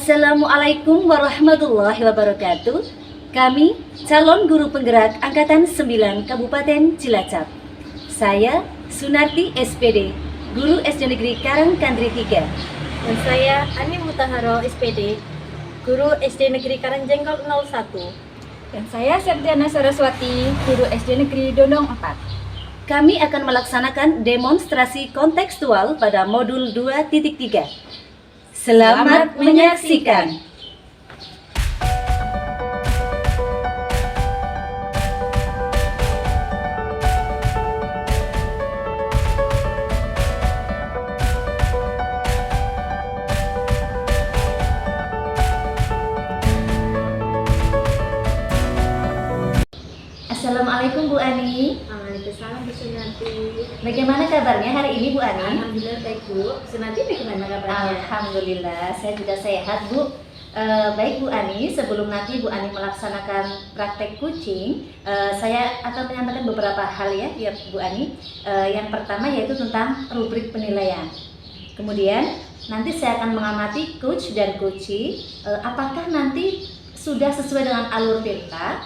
Assalamualaikum warahmatullahi wabarakatuh. Kami calon guru penggerak Angkatan 9 Kabupaten Cilacap. Saya Sunarti SPD, Guru SD Negeri Karangkandri 3. Dan saya Ani Mutaharo SPD, Guru SD Negeri Karangjengkol 01. Dan saya Septiana Saraswati, Guru SD Negeri Dondong 4. Kami akan melaksanakan demonstrasi kontekstual pada modul 2.3. Selamat menyaksikan. Assalamualaikum Bu Ani. Waalaikumsalam Bu Sunarti. Bagaimana kabarnya hari ini Bu Ani? Alhamdulillah baik Bu. Sunarti bagaimana kabarnya? Alhamdulillah, saya juga sehat Bu. Baik Bu Ani, sebelum nanti Bu Ani melaksanakan praktek kucing, saya akan menyampaikan beberapa hal ya Bu Ani. Yang pertama yaitu tentang rubrik penilaian. Kemudian nanti saya akan mengamati coach dan coachee, apakah nanti sudah sesuai dengan alur tirta.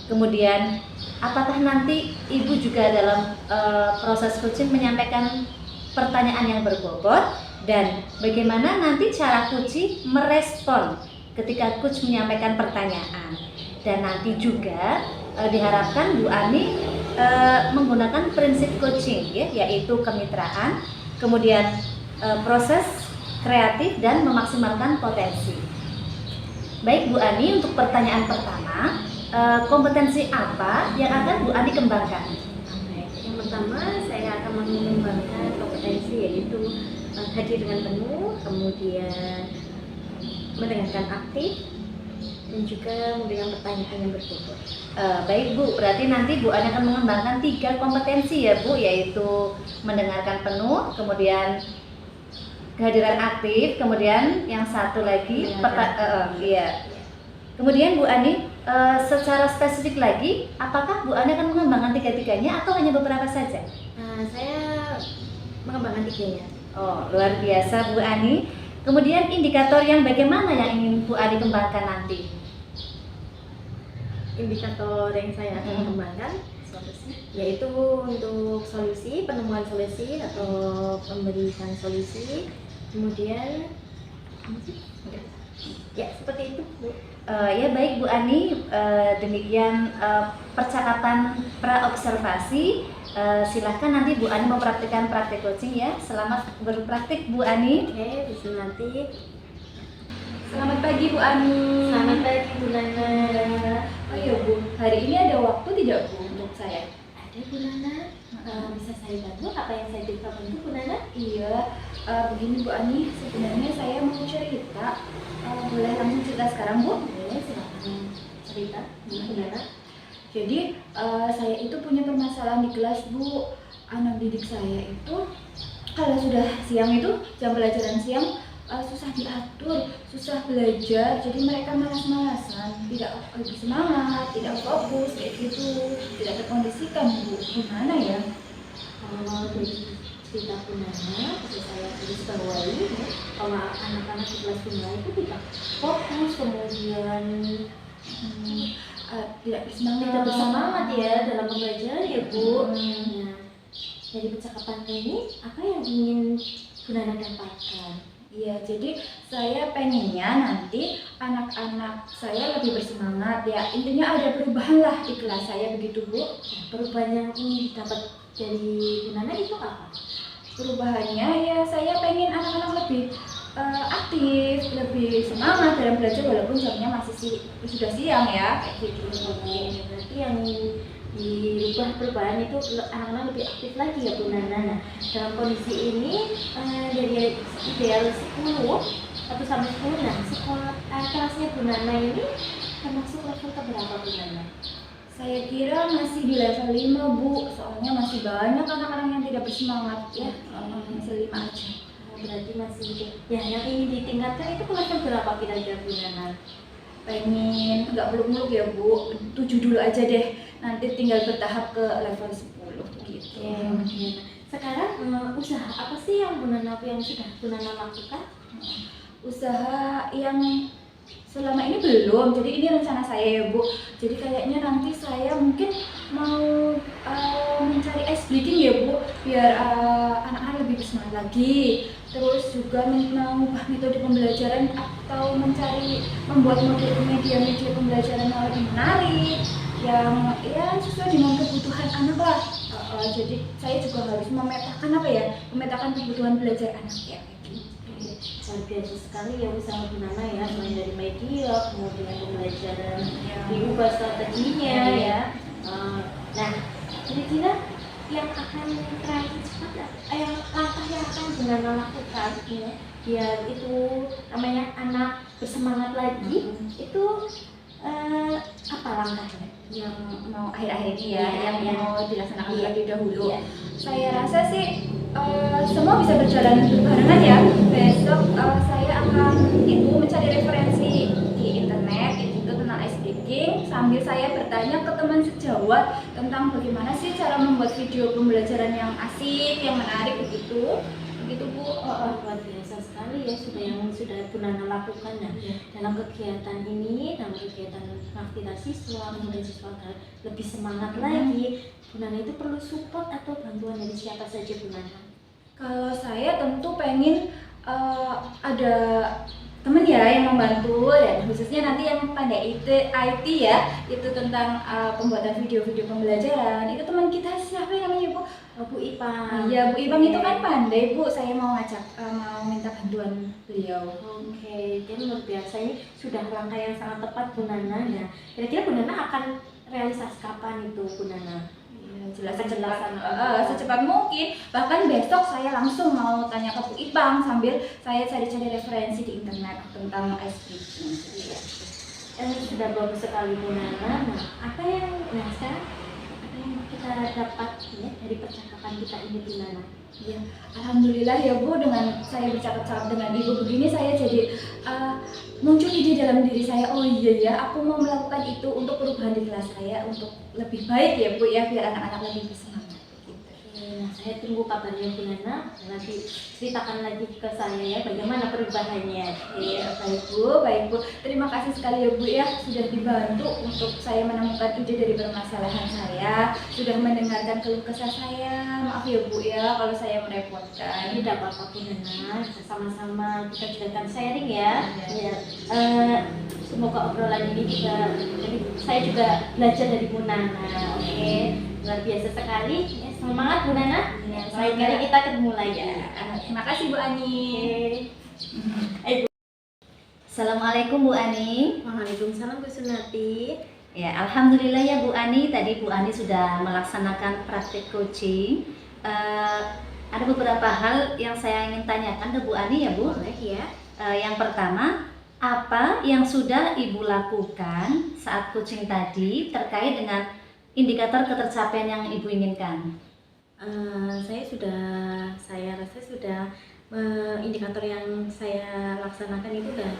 Kemudian apakah nanti Ibu juga dalam proses coaching menyampaikan pertanyaan yang berbobot, dan bagaimana nanti cara coaching merespon ketika coach menyampaikan pertanyaan. Dan nanti juga diharapkan Bu Ani menggunakan prinsip coaching ya, yaitu kemitraan, kemudian proses kreatif dan memaksimalkan potensi. Baik Bu Ani, untuk pertanyaan pertama, kompetensi apa yang akan Bu Ani kembangkan? Yang pertama saya akan mengembangkan kompetensi yaitu hadir dengan penuh, kemudian mendengarkan aktif, dan juga memberikan pertanyaan yang berbobot. Baik Bu, berarti nanti Bu Ani akan mengembangkan 3 kompetensi ya Bu, yaitu mendengarkan penuh, kemudian kehadiran aktif, kemudian yang satu lagi Kemudian Bu Ani, secara spesifik lagi, apakah Bu Ani akan mengembangkan 3-tiganya atau hanya beberapa saja? Saya mengembangkan 3-nya. Oh, luar biasa Bu Ani. Kemudian indikator yang bagaimana yang ingin Bu Ani kembangkan nanti? Indikator yang saya akan kembangkan yaitu untuk solusi, penemuan solusi atau pemberian solusi. Kemudian ya seperti itu Bu. Ya baik Bu Ani, demikian percakapan pra-observasi. Silahkan nanti Bu Ani mempraktikkan praktik coaching ya. Selamat berpraktik Bu Ani. Oke, Bu Sunarti. Selamat pagi Bu Ani. Selamat pagi Bu Nana. Oh iya Bu, hari ini ada waktu tidak Bu untuk saya? Ada Bu Nana. Bisa saya bantu? Apa yang saya bisa bantu Bu Nana? Iya, begini Bu Ani, sebenarnya saya mau cerita. Boleh langsung cerita sekarang Bu? Boleh, silakan cerita Bu Nana. Jadi saya itu punya permasalahan di kelas Bu. Anak didik saya itu kalau sudah siang itu jam pelajaran siang susah diatur, susah belajar. Jadi mereka malas-malasan, tidak lebih semangat, tidak fokus kayak gitu, tidak terkondisikan Bu. Gimana ya? Kalau dari cerita Bu Nana, bisa saya tulis bawahi ya. Kalau anak-anak di kelas tunggal itu tidak fokus, kemudian tidak bersemangat ya dalam pembelajaran ya Bu. Nah, dari percakapan ini apa yang ingin Bu Nana dapatkan? Iya, jadi saya pengennya nanti anak-anak saya lebih bersemangat ya. Intinya ada perubahan lah di kelas saya begitu Bu. Perubahan yang ingin didapat dari Bu Nana itu apa? Perubahannya ya saya pengen anak-anak lebih aktif, lebih semangat dalam belajar walaupun jamnya masih sudah siang ya kayak gitu. Berarti yang dirubah perubahan itu anak-anak lebih aktif lagi ya Bu Nana. Nah, dalam kondisi ini dari ideal 10 atau sampai 10, nah sekolah kelasnya Bu Nana ini termasuk level keberapa Bu Nana? Saya kira masih di level 5 Bu, soalnya masih banyak anak-anak yang tidak bersemangat ya. Masih 5 aja. Berarti masih ya, yang ingin ditingkatkan itu ke level berapa kira-kira Bu Nana? Pengen nggak muluk-muluk ya Bu, 7 dulu aja deh, nanti tinggal bertahap ke level 10 gitu. Sekarang usaha apa sih yang Bu Nana yang sudah Bu Nana lakukan? usaha yang selama ini belum, jadi ini rencana saya ya Bu. Jadi kayaknya nanti saya mungkin mau mencari ice breaking ya Bu, biar anak-anak lebih bersemangat lagi. Terus juga mengubah metode pembelajaran atau membuat media-media pembelajaran yang lebih menarik, yang ya sesuai dengan kebutuhan anak lah. Jadi saya juga harus memetakan kebutuhan belajar anak ya. Luar biasa sekali ya usaha Bu Nana ya, mulai dari media, kemudian pembelajaran, diubah strateginya ya. Nah, kira-kira yang akan terakhir cepat, langkah yang akan Bu Nana lakukan ya, biar itu namanya anak bersemangat lagi, itu apa langkahnya? Yang mau akhir-akhir ini ya, Iya, yang mau dilaksanakan terlebih dahulu. Iya. Saya rasa sih semua bisa berjalan berbarengan ya. Besok saya akan mencari referensi di internet itu tentang ice breaking, sambil saya bertanya ke teman sejawat tentang bagaimana sih cara membuat video pembelajaran yang asik, yang menarik begitu Bu. Luar biasa sekali ya yang sudah Bu Nana lakukan ya. Dalam kegiatan ini, dalam kegiatan mengaktifkan siswa, kemudian siswa lebih semangat lagi. Bu Nana itu perlu support atau bantuan dari siapa saja Bu Nana? Kalau saya tentu pengen ada teman ya yang membantu, dan khususnya nanti yang pandai IT ya, itu tentang pembuatan video-video pembelajaran. Itu teman kita siapa yang namanya Bu? Bu Ipang. Iya Bu Ipang itu kan pandai Bu. Saya mau minta bantuan beliau. Oke, jadi luar biasa, ini sudah langkah yang sangat tepat Bu Nana ya. Kira-kira Bu Nana akan realisasi kapan itu Bu Nana? Secepat mungkin. Bahkan besok saya langsung mau tanya ke Bu Ipang sambil saya cari-cari referensi di internet tentang ice breaking. Sudah bagus sekali Bu Nana. Sekarang apa yang kita dapat ya dari percakapan kita ini Bu Nana? Ya, alhamdulillah ya Bu, dengan saya bercakap-cakap dengan Ibu begini, saya jadi muncul ide dalam diri saya. Oh iya ya, aku mau melakukan itu untuk perubahan di kelas saya, untuk lebih baik ya Bu ya, biar anak-anak lebih bersemangat. Nah, saya tunggu kabarnya Bu Nana. Nanti ceritakan lagi ke saya ya bagaimana perubahannya. Iya, baik Bu. Terima kasih sekali ya Bu ya, sudah dibantu untuk saya menemukan ide dari permasalahan saya, sudah mendengarkan keluh kesah saya. Maaf ya Bu ya kalau saya merepotkan. Tidak apa-apa Bu Nana, sama-sama kita juga akan sharing ya. Ya. Semoga obrolan ini juga, jadi saya juga belajar dari Bu Nana. Oke, luar biasa sekali. Ya, semangat Bu Nana. Ya, Lain kali kita ketemu lagi. Terima kasih Bu Ani. Assalamualaikum Bu Ani. Waalaikumsalam Bu Sunati. Ya, alhamdulillah ya Bu Ani. Tadi Bu Ani sudah melaksanakan praktik coaching. Ada beberapa hal yang saya ingin tanyakan ke Bu Ani ya Bu. Boleh ya. Yang pertama, apa yang sudah Ibu lakukan saat coaching tadi terkait dengan indikator ketercapaian yang Ibu inginkan? Saya rasa sudah indikator yang saya laksanakan itu sudah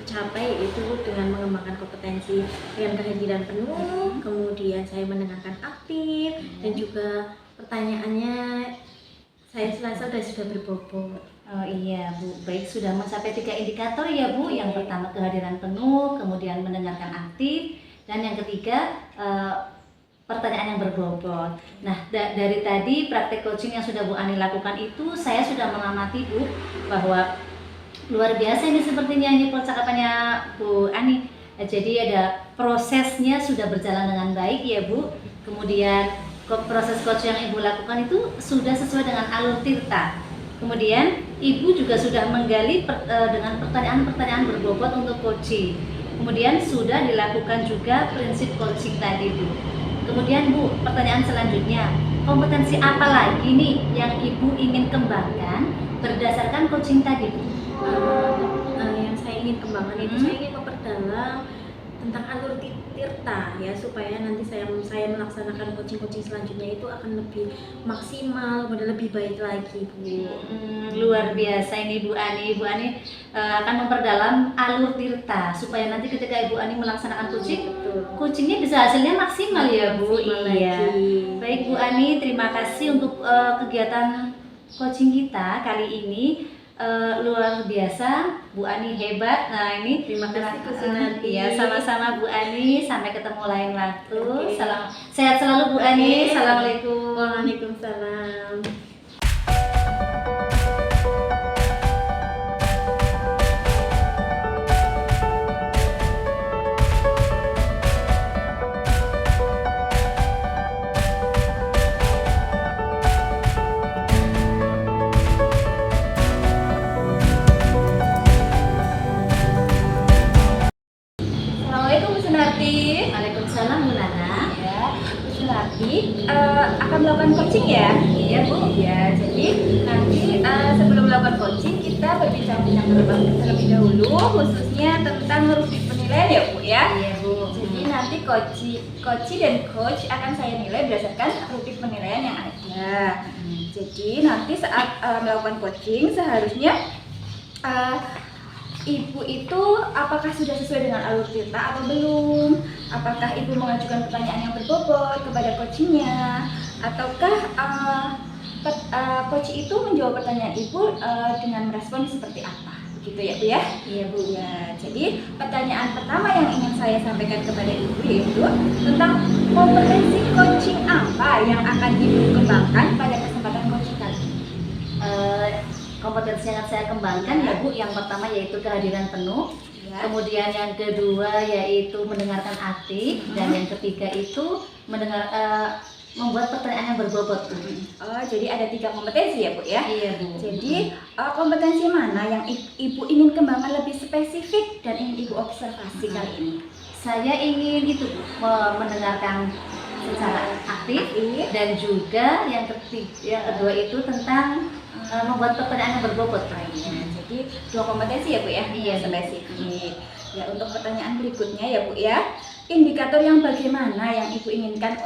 tercapai, itu dengan mengembangkan kompetensi dengan kehadiran penuh, kemudian saya mendengarkan aktif, dan juga pertanyaannya saya selasa sudah berbobot. Oh iya Bu, baik, sudah mencapai 3 indikator ya Bu. Yang pertama kehadiran penuh, kemudian mendengarkan aktif, dan yang ketiga pertanyaan yang berbobot. Nah, dari tadi praktek coaching yang sudah Bu Ani lakukan itu, saya sudah mengamati Bu, bahwa luar biasa ini sepertinya ini percakapannya Bu Ani. Jadi ada prosesnya sudah berjalan dengan baik ya Bu. Kemudian proses coaching yang Ibu lakukan itu sudah sesuai dengan alur tirta. Kemudian Ibu juga sudah menggali dengan pertanyaan-pertanyaan berbobot untuk coaching. Kemudian sudah dilakukan juga prinsip coaching tadi Bu. Kemudian Bu, pertanyaan selanjutnya, kompetensi apa lagi nih yang Ibu ingin kembangkan berdasarkan coaching tadi Bu? Yang saya ingin kembangkan itu saya ingin memperdalam tentang alur tirta ya, supaya nanti saya melaksanakan coaching selanjutnya itu akan lebih maksimal, lebih baik lagi Bu. Luar biasa ini Bu Ani. Bu Ani akan memperdalam alur tirta supaya nanti ketika Ibu Ani melaksanakan coachingnya bisa hasilnya maksimal ya Bu. Iya. Baik Bu Ani, terima kasih untuk kegiatan coaching kita kali ini. luar biasa, Bu Ani hebat. Nah ini Terima kasih Bu Sunarti. Iya, sama-sama Bu Ani. Sampai ketemu lain waktu. Oke. Salam sehat selalu Bu Ani. Oke. Assalamualaikum. Waalaikumsalam. Assalamualaikum Bu Sunarti. Waalaikumsalam Bu Nana. Ya, Bu Sunarti akan melakukan coaching ya? Iya Bu. Ya, jadi nanti sebelum melakukan coaching kita berbincang-bincang terlebih dahulu khususnya tentang rutin penilaian ya Bu ya. Iya Bu. Jadi nanti coach dan coach akan saya nilai berdasarkan rutin penilaian yang ada. Jadi nanti saat melakukan coaching seharusnya Ibu itu apakah sudah sesuai dengan alur cerita atau belum? Apakah Ibu mengajukan pertanyaan yang berbobot kepada coachingnya? Ataukah coach itu menjawab pertanyaan Ibu dengan merespon seperti apa? Begitu ya Bu ya? Iya Bu. Ya, jadi pertanyaan pertama yang ingin saya sampaikan kepada Ibu yaitu tentang kompetensi coaching apa yang akan Ibu kembangkan pada kesempatan coaching kali ini? Kompetensi yang saya kembangkan ya Bu, yang pertama yaitu kehadiran penuh, kemudian yang kedua yaitu mendengarkan aktif, dan yang ketiga itu membuat pertanyaan yang berbobot Bu. Oh, jadi ada 3 kompetensi ya Bu ya? Iya Bu. Jadi kompetensi mana yang Ibu ingin kembangkan lebih spesifik dan ingin Ibu observasi kali ini? Saya ingin itu Bu, mendengarkan secara aktif, dan juga yang kedua itu tentang membuat pertanyaan yang berbobot lainnya. Jadi 2 kompetensi ya Bu ya? Iya, spesifik. Ya, untuk pertanyaan berikutnya ya Bu ya, indikator yang bagaimana yang Ibu inginkan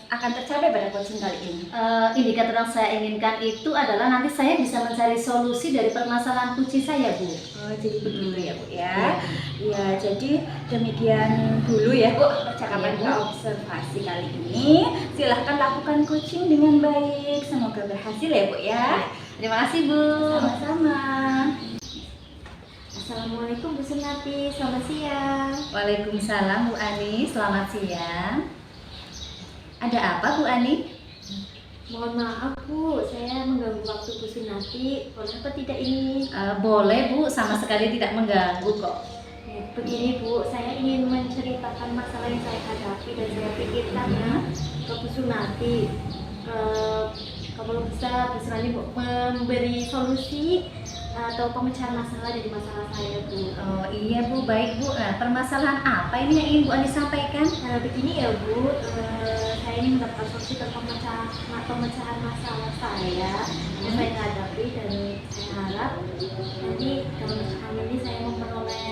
akan tercapai pada coaching kali ini? Indikator yang saya inginkan itu adalah nanti saya bisa mencari solusi dari permasalahan kucing saya Bu. Oh, jadi begitu ya Bu ya. Ya, jadi demikian dulu ya Bu percakapan Iya, Bu. kita observasi kali ini. Silahkan lakukan coaching dengan baik. Semoga berhasil ya Bu ya. Terima kasih Bu. Sama-sama. Assalamualaikum Bu Sunarti, selamat siang. Waalaikumsalam Bu Ani, selamat siang. Ada apa Bu Ani? Mohon maaf Bu, saya mengganggu waktu Bu Sunarti. Boleh apa tidak ini? Boleh Bu, sama sekali tidak mengganggu kok. Ya, begini Bu, saya ingin menceritakan masalah yang saya hadapi dan saya pikirkan ya ke Bu Sunarti. Kalau bisa Bu Sunarti memberi solusi atau pemecahan masalah dari masalah saya Bu. Oh iya Bu, baik Bu. Nah, permasalahan apa ini yang ingin Bu Ani sampaikan? Begini ya Bu, saya ini mendapatkan solusi tentang pemecahan masalah saya yang saya hadapi, dan saya harap nanti dalam pemecahan ini saya memperoleh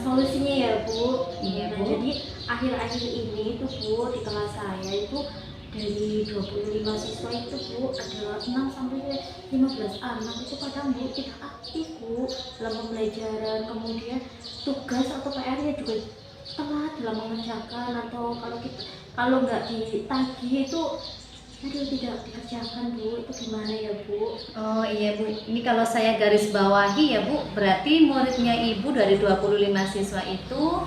solusinya ya Bu. Iya, Nah, Bu. jadi akhir-akhir ini itu Bu, di kelas saya itu dari 25 siswa itu Bu, ada 6 sampai 15 anak itu kadang Bu tidak aktif Bu dalam pembelajaran, kemudian tugas atau PR-nya juga telat dalam mengerjakan, atau kalau nggak ditagih itu tidak dikerjakan Bu. Itu gimana ya Bu? Oh iya Bu, ini kalau saya garis bawahi ya Bu, berarti muridnya Ibu dari 25 siswa itu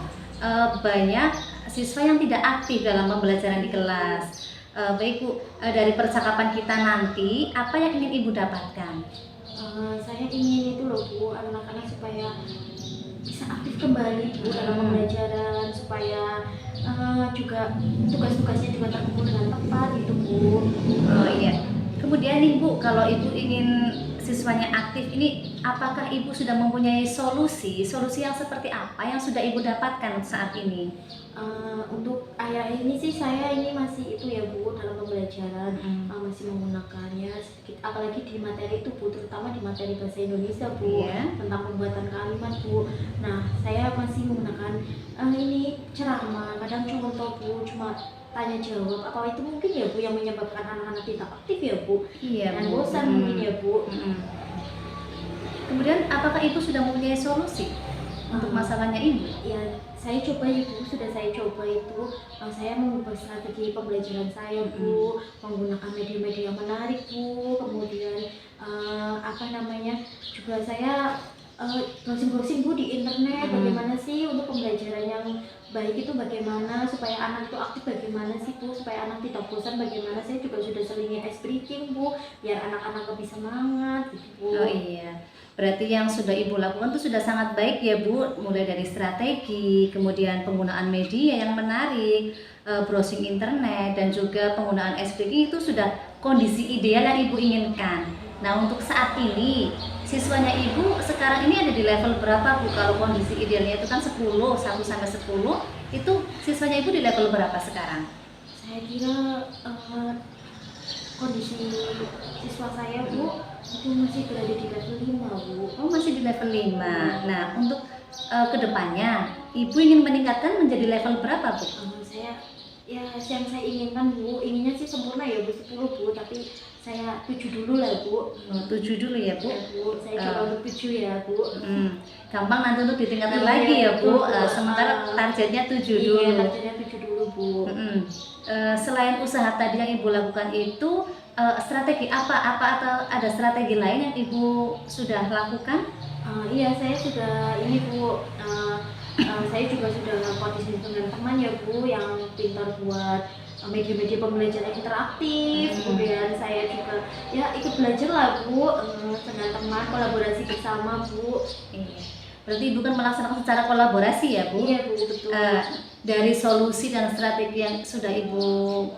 banyak siswa yang tidak aktif dalam pembelajaran di kelas. Baik Bu, dari percakapan kita nanti, apa yang ingin Ibu dapatkan? Saya ingin itu loh Bu, anak-anak supaya bisa aktif kembali Bu dalam pembelajaran, supaya juga tugas-tugasnya juga terkumpul dengan tepat gitu Bu. Oh iya. Kemudian nih Bu, kalau Ibu ingin siswanya aktif ini, apakah Ibu sudah mempunyai solusi yang seperti apa yang sudah Ibu dapatkan saat ini? Untuk akhir ini sih saya ini masih itu ya Bu dalam pembelajaran, masih menggunakannya sedikit, apalagi di materi itu Bu, terutama di materi bahasa Indonesia Bu, Iya. tentang pembuatan kalimat Bu. Nah, saya masih menggunakan ini ceramah, kadang contoh Bu, cuma tanya jawab. Apa itu mungkin ya Bu yang menyebabkan anak-anak tidak aktif ya Bu? Iya Dan Bu. bosan mungkin ya Bu. Kemudian apakah Ibu sudah mempunyai solusi? untuk masalahnya Ibu? Ya, saya coba ya Bu, sudah saya coba itu, saya mengubah strategi pembelajaran saya Bu, menggunakan media-media yang menarik Bu, kemudian apa namanya, juga saya browsing-browsing Bu di internet, bagaimana sih untuk pembelajaran yang baik itu, bagaimana supaya anak itu aktif, bagaimana sih Bu, supaya anak tidak bosan, bagaimana. Saya juga sudah seringnya ice breaking Bu, biar anak-anak lebih semangat gitu Bu. Oh iya, berarti yang sudah Ibu lakukan itu sudah sangat baik ya Bu, mulai dari strategi, kemudian penggunaan media yang menarik, browsing internet, dan juga penggunaan ice breaking itu sudah kondisi ideal yang Ibu inginkan. Nah, untuk saat ini siswanya Ibu sekarang ini ada di level berapa Bu? Kalau kondisi idealnya itu kan 10, 1 sampai 10, itu siswanya Ibu di level berapa sekarang? Saya kira kondisi siswa saya Bu itu masih berada di level 5 Bu. Oh, masih di level 5. Nah, untuk kedepannya Ibu ingin meningkatkan menjadi level berapa Bu? Saya ya yang saya inginkan Bu, inginnya sih sempurna ya Bu, 10 Bu, tapi saya 7 dulu lah Bu. 7 dulu ya Bu? Ya Bu, saya coba untuk 7 ya Bu. Gampang nanti untuk ditingkatkan Iya, lagi ya Bu, betul, Bu. sementara targetnya 7 Iya, dulu. targetnya 7 dulu Bu. Selain usaha tadi yang Ibu lakukan itu, strategi apa atau ada strategi lain yang Ibu sudah lakukan? Iya, saya sudah ini Bu, saya juga sudah koordinasi dengan teman ya Bu yang pintar buat media-media pembelajaran interaktif. Kemudian saya juga ya ikut belajar lah Bu, dengan teman, kolaborasi bersama Bu. Iya. Berarti Ibu kan melaksanakan secara kolaborasi ya Bu? Iya Bu, betul. Dari solusi dan strategi yang sudah Ibu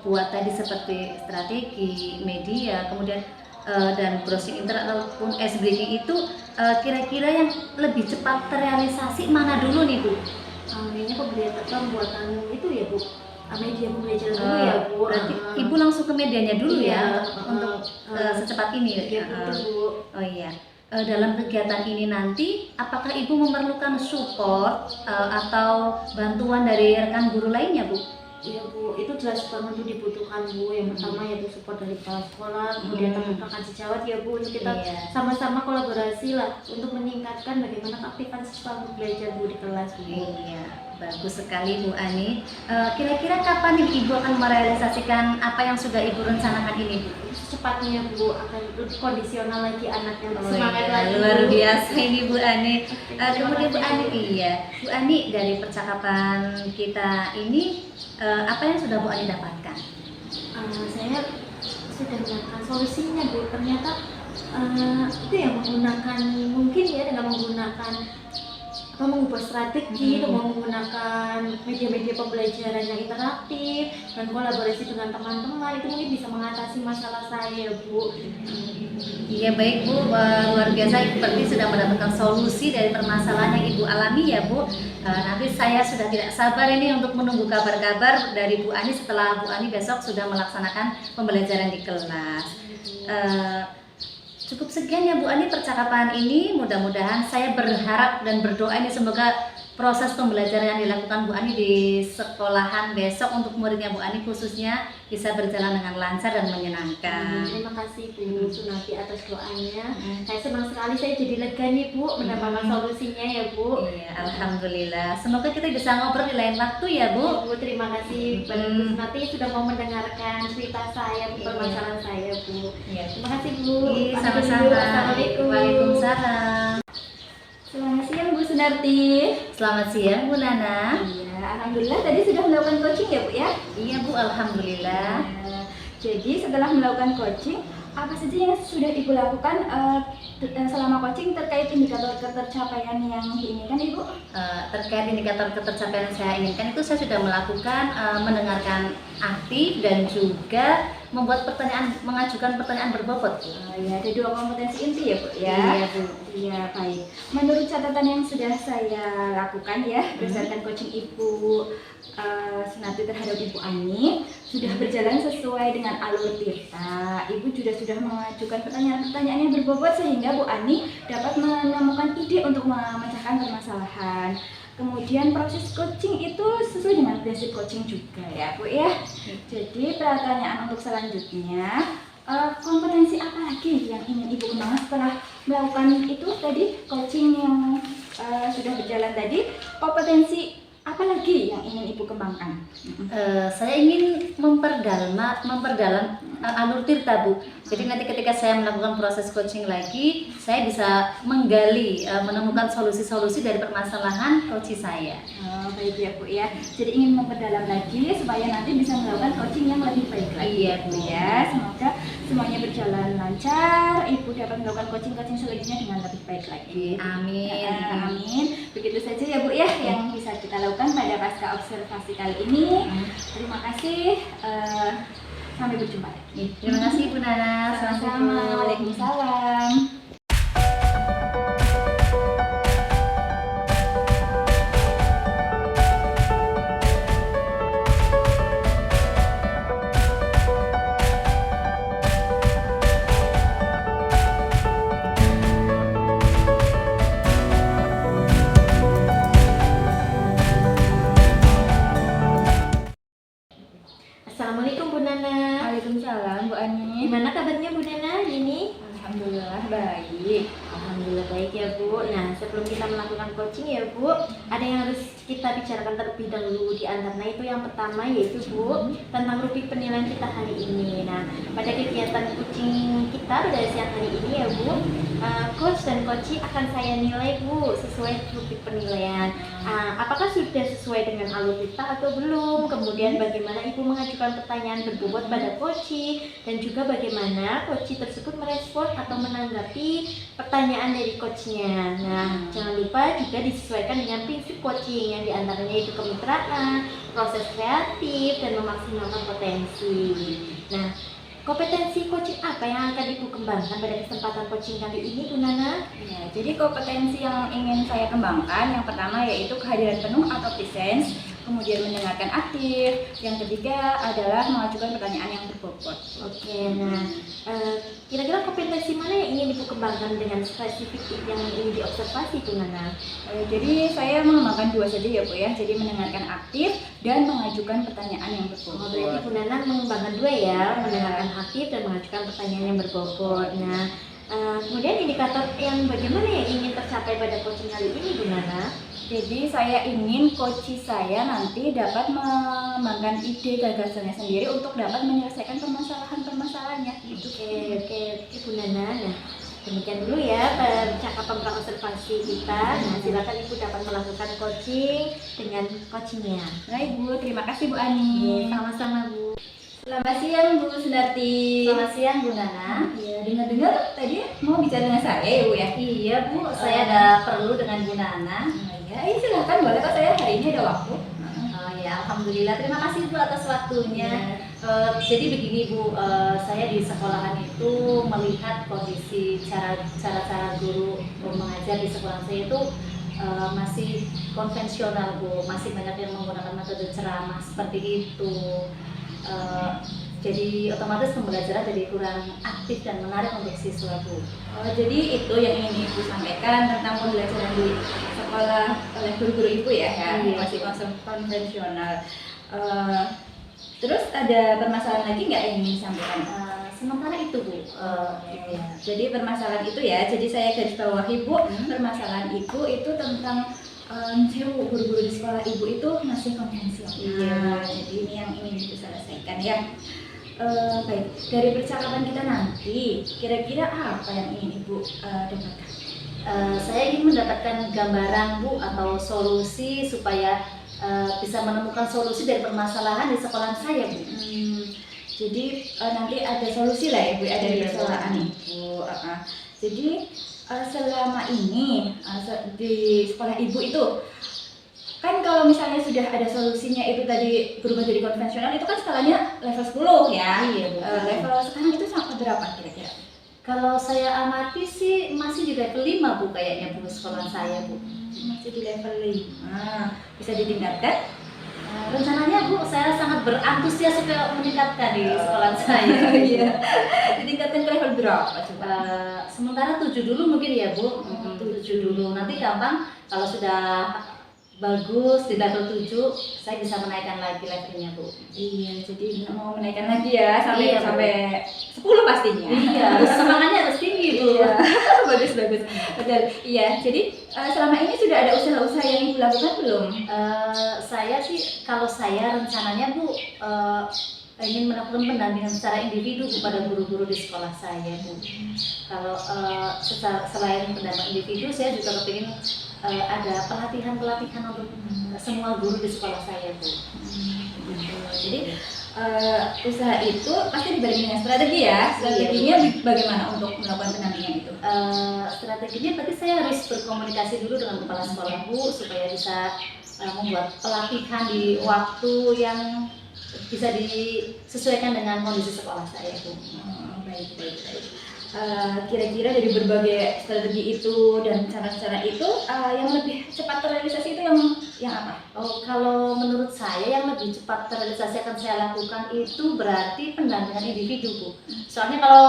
buat tadi seperti strategi, media, kemudian dan browsing internet ataupun ice breaking itu, kira-kira yang lebih cepat terrealisasi mana dulu nih Bu? Ini pembuatan itu ya Bu, media pembelajaran dulu ya Bu. Berarti Ibu langsung ke medianya dulu Iya, ya untuk secepat ini. Iya betul Bu. Oh iya. Dalam kegiatan ini nanti, apakah Ibu memerlukan support atau bantuan dari rekan guru lainnya Bu? Iya Bu, itu jelas banget tuh dibutuhkan Bu. Yang pertama yaitu support dari kepala sekolah, kemudian teman-teman sejawat ya Bu, untuk kita sama-sama kolaborasi lah untuk meningkatkan bagaimana keaktifan siswa untuk belajar Bu di kelas Bu. Iya, bagus sekali Bu Ani. Kira-kira kapan nih Ibu akan merealisasikan apa yang sudah Ibu rencanakan ini Bu? Secepatnya Bu, akan lebih kondisional lagi anaknya, Oh semangat iya, lagi luar Bu. biasa ini Bu Ani. Terima Kemudian Bu kasih, Ani, Bu. iya, Bu Ani, dari percakapan kita ini, apa yang sudah Bu Ani dapatkan? Saya sudah melakukan solusinya Bu. Ternyata itu yang menggunakan, mungkin ya dengan menggunakan mengubah strategi, menggunakan media-media pembelajaran yang interaktif dan kolaborasi dengan teman-teman, itu mungkin bisa mengatasi masalah saya Bu. Iya baik Bu, luar biasa, berarti sudah mendapatkan solusi dari permasalahan yang Ibu alami ya Bu. Nanti saya sudah tidak sabar ini untuk menunggu kabar-kabar dari Bu Ani setelah Bu Ani besok sudah melaksanakan pembelajaran di kelas. Cukup sekian ya Bu Ani percakapan ini, mudah-mudahan saya berharap dan berdoa ini semoga proses pembelajaran yang dilakukan Bu Ani di sekolahan besok untuk muridnya Bu Ani khususnya bisa berjalan dengan lancar dan menyenangkan. Terima kasih Bu Sunati atas doanya. Saya senang sekali, saya jadi lega nih Bu mendapatkan solusinya ya Bu. Iya, alhamdulillah. Semoga kita bisa ngobrol di lain waktu ya Bu. Bu, terima kasih pada Bu Sunati sudah mau mendengarkan cerita saya, permasalahan saya Bu. Iya. Terima kasih Bu. Iya, Pamit dulu. sama-sama. Assalamualaikum. Waalaikumsalam. Selamat siang Bu Sunarti. Selamat siang Bu Nana. Iya, alhamdulillah tadi sudah melakukan coaching ya Bu ya? Iya Bu, alhamdulillah. Jadi setelah melakukan coaching, apa saja yang sudah Ibu lakukan selama coaching terkait indikator ketercapaian yang diinginkan Ibu? Terkait indikator ketercapaian yang saya inginkan itu saya sudah melakukan mendengarkan aktif dan juga membuat pertanyaan, mengajukan pertanyaan berbobot. Ya, ada 2 kompetensi inti ya Bu ya? Iya Bu. Iya, baik. Menurut catatan yang sudah saya lakukan ya, berdasarkan coaching Ibu Sunati terhadap Ibu Ani, sudah berjalan sesuai dengan alur Tirta. Ibu juga sudah mengajukan pertanyaan-pertanyaan yang berbobot sehingga Bu Ani dapat menemukan ide untuk memecahkan permasalahan. Kemudian proses coaching itu sesuai dengan basic coaching juga ya Bu ya. Jadi pertanyaan untuk selanjutnya, kompetensi apa lagi yang ingin Ibu kembangkan setelah melakukan itu tadi coaching yang sudah berjalan tadi, kompetensi apa lagi yang ingin Ibu kembangkan? Saya ingin memperdalam alur tirta, Bu. Jadi nanti ketika saya melakukan proses coaching lagi, saya bisa menggali, menemukan solusi-solusi dari permasalahan coach saya. Oh, baik ya Bu ya. Jadi ingin memperdalam lagi supaya nanti bisa melakukan coaching yang lebih baik lagi. Iya, Bu. Ya, semoga semuanya berjalan lancar. Ibu dapat melakukan coaching selanjutnya dengan lebih baik lagi. Amin. Amin. Begitu saja ya Bu ya yang bisa kita lakukan pada pasca observasi kali ini. Terima kasih. Sampai berjumpa lagi. Terima kasih Bu Nana. Sama-sama. Waalaikumsalam. Assalamualaikum Bu Nana. Waalaikumsalam Bu Ani. Gimana kabarnya Bu Nana ini? Alhamdulillah baik. Alhamdulillah baik ya Bu. Nah, sebelum kita melakukan coaching ya Bu, ada yang harus kita bicarakan terlebih dahulu di antaranya itu yang pertama yaitu Bu tentang rubrik penilaian kita hari ini. Nah, pada kegiatan coaching kita pada siang hari ini ya Bu, coach dan coachee akan saya nilai Bu sesuai rubrik penilaian. Apakah sudah sesuai dengan alur kita atau belum? Kemudian bagaimana Ibu mengajukan pertanyaan berbobot pada coachee dan juga bagaimana coachee tersebut merespon atau menanggapi pertanyaan dari coachnya. Nah, jangan lupa juga disesuaikan dengan prinsip coaching yang diantaranya itu kemitraan, proses kreatif, dan memaksimalkan potensi. Nah, kompetensi coaching apa yang akan Ibu kembangkan pada kesempatan coaching kali ini, Bu Nana? Ya, jadi kompetensi yang ingin saya kembangkan yang pertama yaitu kehadiran penuh atau presence, kemudian mendengarkan aktif, yang ketiga adalah mengajukan pertanyaan yang berbobot. Oke, nah kira-kira kompetensi mana yang ingin Ibu kembangkan dengan spesifik yang ingin diobservasi, Bu Nana? Jadi saya mengembangkan dua saja ya Bu ya, jadi mendengarkan aktif dan mengajukan pertanyaan yang Oh, berbobot. berarti Bu Nana mengembangkan dua ya, mendengarkan aktif dan mengajukan pertanyaan yang berbobot. Nah, kemudian indikator yang bagaimana yang ingin tercapai pada coaching kali ini, Bu Nana? Jadi saya ingin coach saya nanti dapat mengembangkan ide gagasannya sendiri untuk dapat menyelesaikan permasalahan-permasalahannya. Oke, Bu Nana. Nah, demikian dulu ya percakapan praobservasi kita. Nah, silakan Ibu dapat melakukan coaching dengan coachingnya. Baik Bu, terima kasih Bu Ani. Sama-sama Bu. Selamat siang Bu Sundarti. Selamat siang Bu Nana. Ya, dengar-dengar tadi mau bicara dengan saya ya Bu ya? Iya Bu, saya ada perlu dengan Bu Nana. Ya, silakan boleh kok, saya hari ini ada waktu. Oh ya, alhamdulillah. Terima kasih Bu atas waktunya. Jadi begini Bu, saya di sekolahan itu melihat kondisi cara guru mengajar di sekolah saya itu masih konvensional Bu, masih banyak yang menggunakan metode ceramah seperti itu. Jadi otomatis pembelajaran jadi kurang aktif dan menarik untuk siswa Bu. Oh, jadi itu yang ingin Ibu sampaikan tentang pembelajaran di sekolah oleh guru-guru Ibu ya, Iya. masih konvensional. Terus ada permasalahan lagi nggak yang ingin disampaikan? Sementara itu Bu. Ya. Jadi permasalahan itu ya, jadi saya garis bawahi Bu, permasalahan Ibu itu tentang guru-guru di sekolah Ibu itu masih konvensional. Iya. Jadi ini yang ingin Ibu selesaikan ya. Baik, dari percakapan kita nanti, kira-kira apa yang ingin Ibu dapatkan? Saya ingin mendapatkan gambaran Bu atau solusi supaya bisa menemukan solusi dari permasalahan di sekolah saya Bu. Jadi nanti ada solusi lah ya Bu ya, dari Iya, persoalan Ibu. Jadi selama ini di sekolah Ibu itu kan kalau misalnya sudah ada solusinya itu tadi berubah jadi konvensional itu kan skalanya level 10 ya. Iya, Bu. Level sekarang itu sampai berapa kira-kira? Kalau saya amati sih masih di level 5 Bu kayaknya Bu sekolah saya Bu. Masih di level 5. Bisa ditingkatkan? Rencananya Bu saya sangat berantusias supaya meningkatkan di sekolah saya. Iya. Ditingkatkan ke level berapa coba? Sementara 7 dulu mungkin ya Bu. 7 dulu. Nanti gampang kalau sudah bagus di level 7 saya bisa menaikkan lagi levelnya Bu. Iya, jadi mau menaikkan lagi ya sampai Iya, Bu. sampai 10 10 pastinya. Iya, harus semangatnya harus tinggi Bu. Iya, bagus. Betul. Iya, jadi selama ini sudah ada usaha-usaha yang Ibu lakukan belum? Saya sih, kalau saya rencananya Bu ingin melakukan pendampingan secara individu kepada guru-guru di sekolah saya Bu. Kalau selain pendampingan individu, saya juga kepingin ada pelatihan untuk semua guru di sekolah saya Bu. Jadi usaha itu pasti dibarengi dengan strategi ya. Strateginya bagaimana untuk melakukan pendampingan itu? Strateginya berarti saya harus berkomunikasi dulu dengan kepala sekolah Bu supaya bisa membuat pelatihan di waktu yang bisa disesuaikan dengan kondisi sekolah saya Bu. Baik. Kira-kira dari berbagai strategi itu dan cara-cara itu yang lebih cepat terrealisasi itu yang apa? Oh, kalau menurut saya yang lebih cepat terrealisasi akan saya lakukan itu berarti pendampingan individu Bu. Soalnya kalau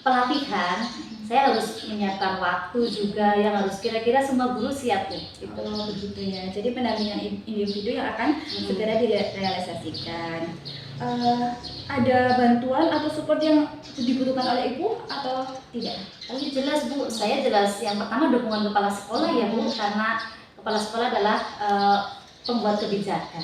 pelatihan saya harus menyiapkan waktu juga yang harus kira-kira semua guru siap Bu. Itu begitu ya. Jadi pendampingan individu yang akan segera direalisasikan. Ada bantuan atau support yang dibutuhkan oleh Ibu atau tidak? Oh iya jelas Bu, saya jelas yang pertama dukungan kepala sekolah ya Bu, karena kepala sekolah adalah pembuat kebijakan.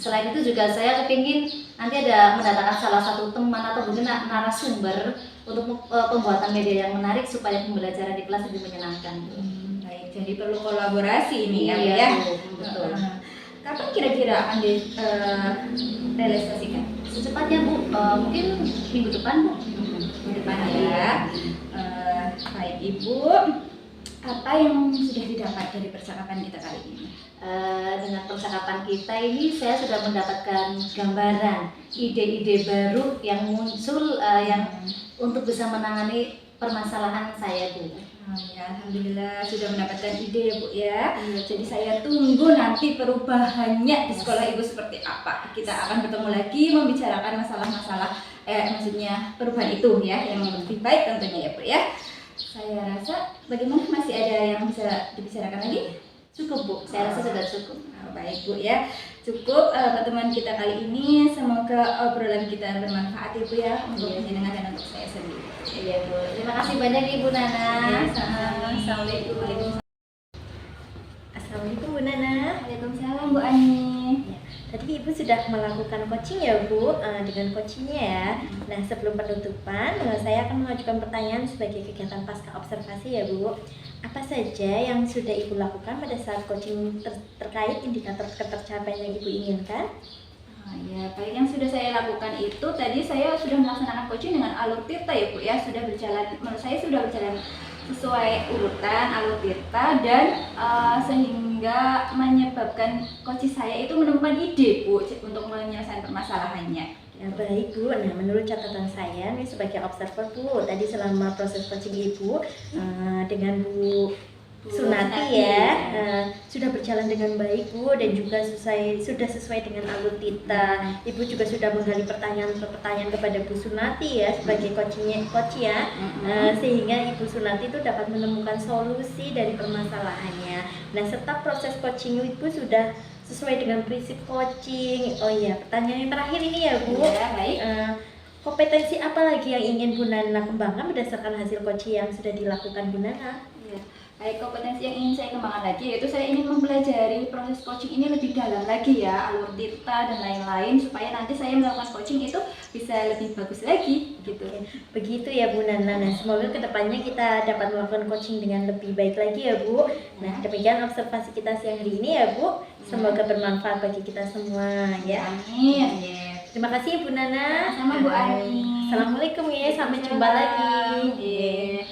Selain itu juga saya kepingin nanti ada mendatangkan salah satu teman atau mungkin narasumber untuk pembuatan media yang menarik supaya pembelajaran di kelas lebih menyenangkan Bu. Baik, jadi perlu kolaborasi ini ya Bu Iya, ya. Bu, betul. Kapan kira-kira akan direalisasikan? Secepatnya Bu, mungkin minggu depan Bu. Minggu depan ya. Baik Ibu, apa yang sudah didapat dari percakapan kita kali ini? Dengan percakapan kita ini saya sudah mendapatkan gambaran ide-ide baru yang muncul yang untuk bisa menangani permasalahan saya Bu. Ya, alhamdulillah sudah mendapatkan ide ya Bu ya. Jadi saya tunggu nanti perubahannya di sekolah Ibu seperti apa. Kita akan bertemu lagi membicarakan masalah-masalah maksudnya perubahan itu ya yang lebih baik tentunya ya Bu ya. Saya rasa bagaimana, masih ada yang bisa dibicarakan lagi? Cukup Bu, saya rasa sudah cukup. Baik Bu ya, cukup pertemuan kita kali ini. Semoga obrolan kita bermanfaat ya Bu ya untuk penjenengan dan untuk saya sendiri. Iya Bu, terima kasih banyak Ibu Nana. Assalamualaikum. Assalamualaikum Bu Nana. Waalaikumsalam Bu Ani. Tadi Ibu sudah melakukan coaching ya Bu, dengan coachingnya ya. Nah sebelum penutupan, saya akan mengajukan pertanyaan sebagai kegiatan pasca observasi ya Bu. Apa saja yang sudah Ibu lakukan pada saat coaching terkait indikator ketercapaian yang Ibu inginkan? Ya, baik, yang sudah saya lakukan itu tadi saya sudah melaksanakan coaching dengan alur tirta ya Bu ya, sudah berjalan, menurut saya sudah berjalan sesuai urutan alur tirta dan sehingga menyebabkan coach saya itu menemukan ide Bu untuk menyelesaikan permasalahannya. Ya baik Bu, nah menurut catatan saya nih sebagai observer Bu, tadi selama proses coaching Ibu dengan Bu Sunati ya, sudah berjalan dengan baik Bu dan juga sudah sesuai dengan alur tirta. Ibu juga sudah menggali pertanyaan kepada Bu Sunati ya sebagai coach ya, sehingga Ibu Sunati itu dapat menemukan solusi dari permasalahannya. Nah serta proses coaching Ibu sudah sesuai dengan prinsip coaching. Oh iya, pertanyaan yang terakhir ini ya Bu. Ya, baik. Kompetensi apa lagi yang ingin Bu Nana kembangkan berdasarkan hasil coaching yang sudah dilakukan Bu Nana? Ya. Baik, kompetensi yang ingin saya kembangkan lagi yaitu saya ingin mempelajari proses coaching ini lebih dalam lagi ya, alur tirta dan lain-lain, supaya nanti saya melakukan coaching itu bisa lebih bagus lagi gitu. Begitu ya Bu Nana. Nah semoga kedepannya kita dapat melakukan coaching dengan lebih baik lagi ya Bu. Nah demikian observasi kita siang hari ini ya Bu. Semoga bermanfaat bagi kita semua ya. Amin. Terima kasih Bu Nana. Sama Bu Ani. Assalamualaikum ya, sampai jumpa lagi.